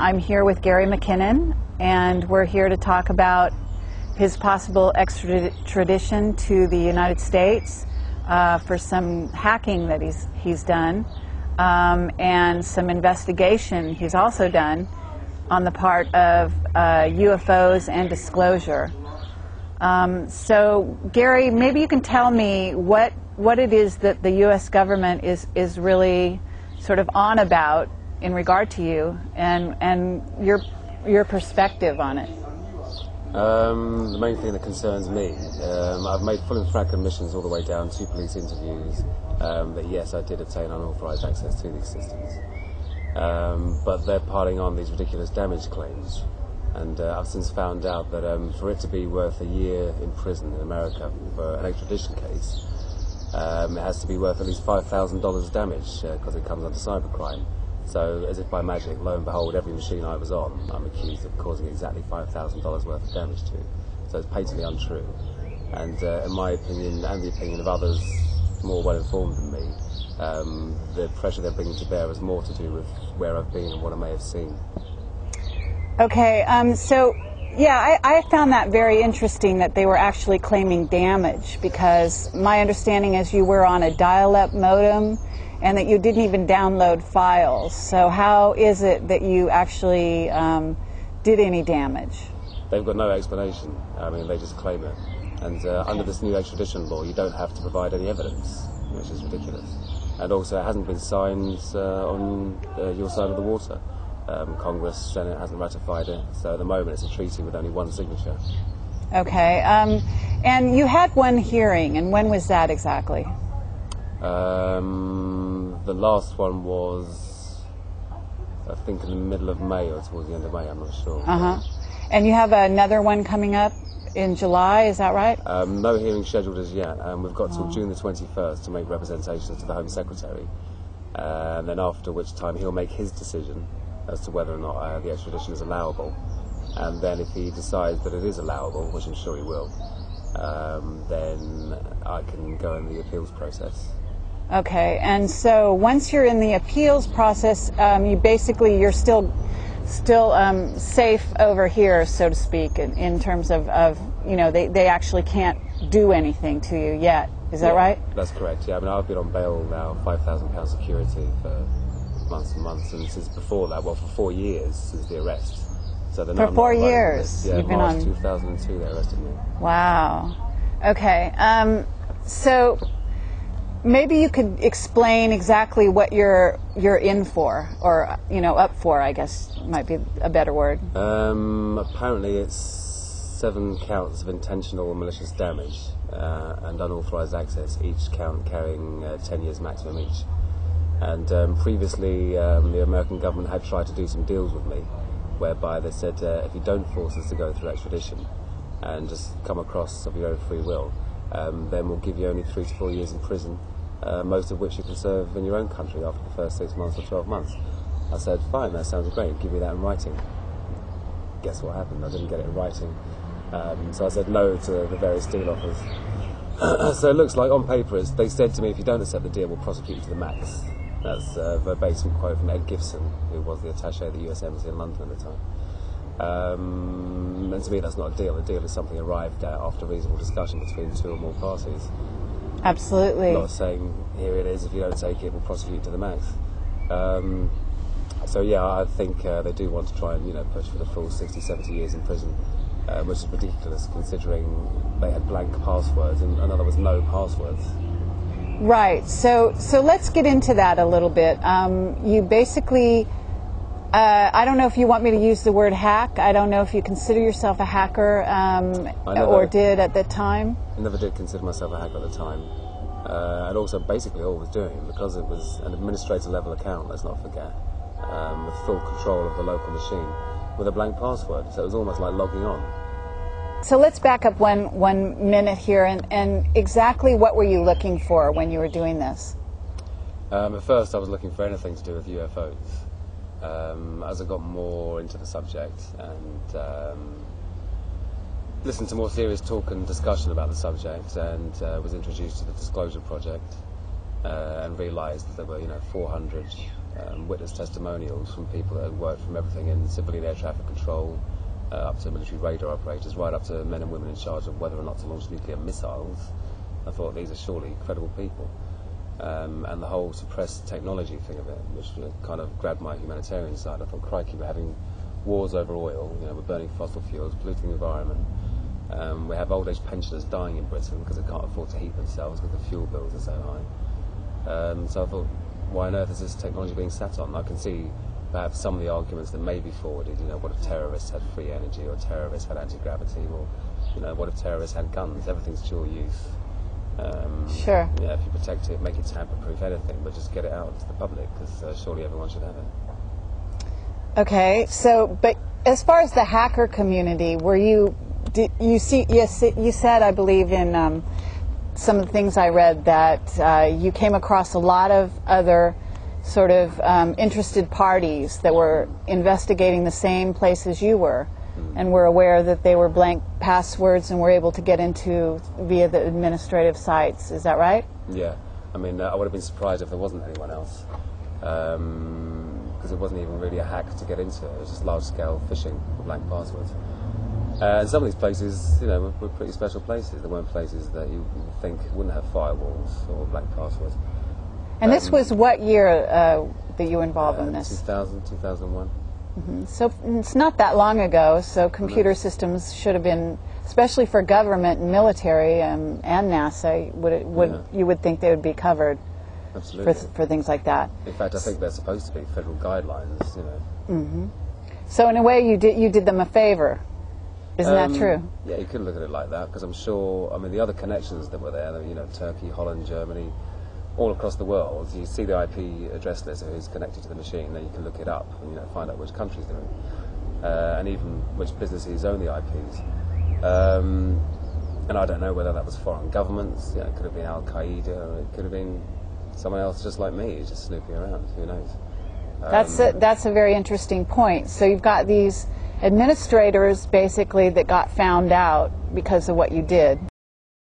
I'm here with Gary McKinnon, and we're here to talk about his possible extradition to the United States for some hacking that he's done, and some investigation he's also done on the part of UFOs and disclosure. So, Gary, maybe you can tell me what it is that the U.S. government is really sort of on about in regard to you, and your perspective on it. The main thing that concerns me, I've made full and frank admissions all the way down to police interviews that yes, I did obtain unauthorized access to these systems. But they're piling on these ridiculous damage claims. And I've since found out that for it to be worth a year in prison in America for an extradition case, it has to be worth at least $5,000 damage because it comes under cybercrime. So, as if by magic, lo and behold, every machine I was on, I'm accused of causing exactly $5,000 worth of damage to. So it's patently untrue. And in my opinion, and the opinion of others more well-informed than me, the pressure they're bringing to bear has more to do with where I've been and what I may have seen. Okay, so, yeah, I found that very interesting that they were actually claiming damage, because my understanding is you were on a dial-up modem and that you didn't even download files. So how is it that you actually did any damage? They've got no explanation. I mean, they just claim it. And under this new extradition law, you don't have to provide any evidence, which is ridiculous. And also, it hasn't been signed on your side of the water. Congress, Senate hasn't ratified it. So at the moment, it's a treaty with only one signature. Okay. And you had one hearing, and when was that exactly? The last one was, I think, in the middle of May or towards the end of May, I'm not sure. Uh-huh. And you have another one coming up in July, is that right? No hearing scheduled as yet. We've got till June the 21st to make representations to the Home Secretary. And then after which time he'll make his decision as to whether or not the extradition is allowable. And then if he decides that it is allowable, which I'm sure he will, then I can go in the appeals process. Okay, and so once you're in the appeals process, you're still safe over here, so to speak, in terms of they actually can't do anything to you yet. Is that right? That's correct. Yeah, I mean, I've been on bail now, £5,000 security for months and months, and since before that, well, for 4 years since the arrest. So for 4 years, yeah, you've been March on. 2002, they arrested me. Wow. Okay. So maybe you could explain exactly what you're in for, or up for, I guess might be a better word. Apparently, it's 7 counts of intentional malicious damage and unauthorized access, each count carrying 10 years maximum each. And previously, the American government had tried to do some deals with me, whereby they said, if you don't force us to go through extradition and just come across of your own free will, then we'll give you only 3 to 4 years in prison, most of which you can serve in your own country after the first 6 months or 12 months. I said, fine, that sounds great, give me that in writing. Guess what happened? I didn't get it in writing. So I said no to the various deal offers. So it looks like on paper, they said to me, if you don't accept the deal, we'll prosecute you to the max. That's a verbatim quote from Ed Gibson, who was the attaché at the US Embassy in London at the time. And to me, that's not a deal. A deal is something arrived at after reasonable discussion between 2 or more parties. Absolutely. Not saying, here it is, if you don't take it, we'll prosecute you to the max. So yeah, I think they do want to try and push for the full 60, 70 years in prison, which is ridiculous considering they had blank passwords and there was no passwords. Right. So let's get into that a little bit. You basically, I don't know if you want me to use the word hack. I don't know if you consider yourself a hacker or did at the time. I never did consider myself a hacker at the time. And also basically all I was doing, because it was an administrator level account, let's not forget, with full control of the local machine, with a blank password. So it was almost like logging on. So let's back up one minute here, and exactly what were you looking for when you were doing this? At first I was looking for anything to do with UFOs. As I got more into the subject and listened to more serious talk and discussion about the subject, and was introduced to the Disclosure Project, and realised that there were 400 witness testimonials from people that had worked from everything in civilian air traffic control, up to military radar operators, right up to men and women in charge of whether or not to launch nuclear missiles. I thought these are surely credible people. And the whole suppressed technology thing of it, which kind of grabbed my humanitarian side. I thought, crikey, we're having wars over oil, we're burning fossil fuels, polluting the environment. We have old age pensioners dying in Britain because they can't afford to heat themselves because the fuel bills are so high. So I thought, why on earth is this technology being sat on? I can see perhaps some of the arguments that may be forwarded. What if terrorists had free energy, or terrorists had anti-gravity, or what if terrorists had guns? Everything's dual use. Sure. Yeah, if you protect it, make it tamper-proof, anything, but just get it out to the public, because surely everyone should have it. Okay, but as far as the hacker community, you said, I believe, in some of the things I read, that you came across a lot of other sort of interested parties that were investigating the same places you were, and were aware that they were blank passwords and were able to get into via the administrative sites. Is that right? Yeah. I mean, I would have been surprised if there wasn't anyone else, because it wasn't even really a hack to get into it. It was just large-scale phishing for blank passwords. And some of these places, were pretty special places. They weren't places that you would think wouldn't have firewalls or blank passwords. And this was what year that you were involved in this? 2000, 2001. Mm-hmm. So it's not that long ago, so computer systems should have been, especially for government and military and NASA, you would think they would be covered. Absolutely. For things like that. In fact, I think they're supposed to be federal guidelines, Mm-hmm. So in a way, you did them a favor. Isn't that true? Yeah, you could look at it like that, because I'm sure, the other connections that were there, Turkey, Holland, Germany, all across the world, you see the IP address list of who's connected to the machine, then you can look it up and find out which countries they're in, and even which businesses own the IPs. And I don't know whether that was foreign governments, it could have been Al-Qaeda, or it could have been someone else just like me, just snooping around, who knows. That's a very interesting point. So you've got these administrators, basically, that got found out because of what you did.